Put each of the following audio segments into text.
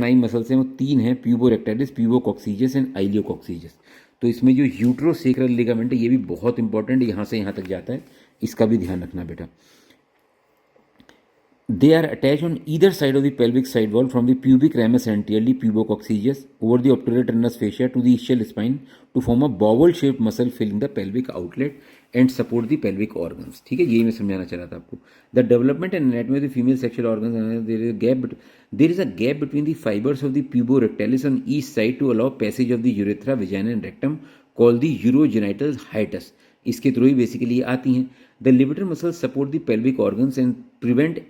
Nine muscles हैं वो तीन हैं, प्यूबोरेक्टाइलिस, प्यूबोकॉक्सीजस एंड आइलियोकॉक्सीजस। तो इसमें जो यूट्रोसेक्रल लिगामेंट है ये भी बहुत इंपॉर्टेंट है, यहाँ से यहाँ तक जाता है, इसका भी ध्यान रखना बेटा। They are attached on either side of the pelvic side wall from the pubic ramus anteriorly pubococcygis over the obturator teres fascia to the ischial spine to form a bowel-shaped muscle filling the pelvic outlet and support the pelvic organs. ठीक है, यही मैं समझाना चाह रहा था आपको. The development and anatomy of the female sexual organs, there is a gap between the fibers of the puborectalis on each side to allow passage of the urethra, vagina and rectum called the urogenital hiatus. इसके through ही basically आती हैं. The levator muscles support the pelvic organs and prevent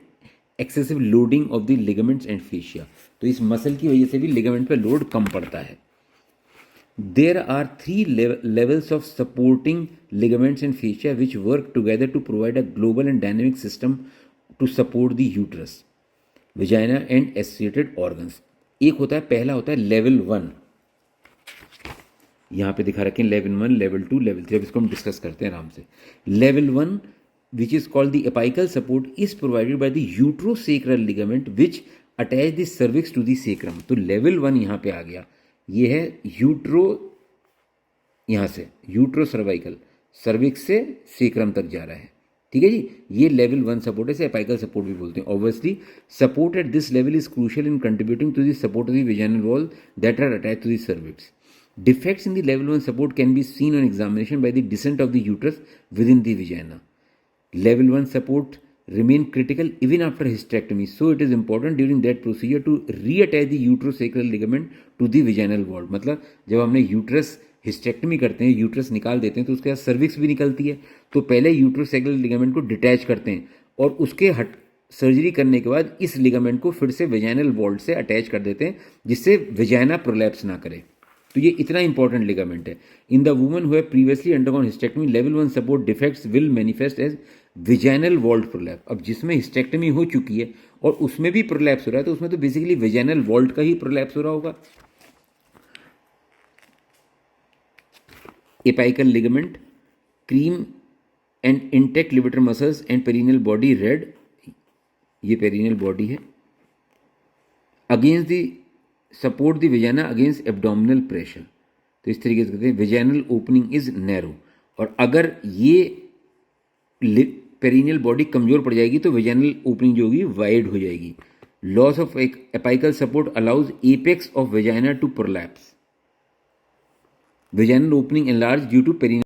excessive loading of the ligaments and fascia. तो इस muscle की वजह से भी ligament पे लोड कम पड़ता है. There are 3 levels of supporting ligaments and fascia which work together to provide a global and dynamic system to support the uterus, vagina and associated organs. एक होता है, पहला होता है लेवल 1, यहाँ पे दिखा रखे हैं लेवल 1, लेवल 2, लेवल 3. अब इसको हम डिस्कस करते हैं आराम से. Level 1, which is called the apical support, is provided by the uterosacral ligament which attach the cervix to the sacrum. तो लेवल 1 यहाँ पे आ गया, ये है यूट्रो, यहाँ से यूट्रो सर्वाइकल, सर्विक्स से सेक्रम तक जा रहा है. ठीक है जी, ये लेवल 1 सपोर्ट है, इसे अपाइकल सपोर्ट भी बोलते हैं. Obviously support at this level is crucial in contributing to the support of the vaginal wall that are attach to the cervix. Defects in the level 1 support can be seen on examination by the descent of the uterus within the vagina. Level 1 support remain critical even after hysterectomy, so it is important during that procedure to reattach the uterosacral ligament to the vaginal wall. मतलब जब हमने uterus hysterectomy करते हैं, uterus निकाल देते हैं, तो उसके बाद सर्विक्स भी निकलती है, तो पहले यूट्रोसैक्रल लिगामेंट को डिटैच करते हैं और उसके सर्जरी करने के बाद इस लिगामेंट को फिर से वेजाइनल वॉल से अटैच कर देते हैं, जिससे वेजाइना प्रोलैप्स ना करे. तो ये इतना इंपॉर्टेंट लिगामेंट है. In the woman who have previously undergone hysterectomy, level 1 support defects will manifest as vaginal vault prolapse. अब जिसमें हिस्टेक्टमी हो चुकी है और उसमें भी प्रोलैप्स हो रहा है, तो उसमें तो बेसिकली विजाइनल वॉल्ट का ही प्रोलैप्स हो रहा होगा. Apical ligament, cream and intact levator muscles and perineal body red, ये पेरिनियल बॉडी है. Against the support the vagina against abdominal pressure. तो इस तरीके से कहते हैं वेजाइनल ओपनिंग इज नैरो. और अगर ये पेरिनियल बॉडी कमजोर पड़ जाएगी तो वेजाइनल ओपनिंग जो होगी वाइड हो जाएगी. Loss of apical support allows apex of vagina to prolapse. Vaginal opening enlarge due to perennial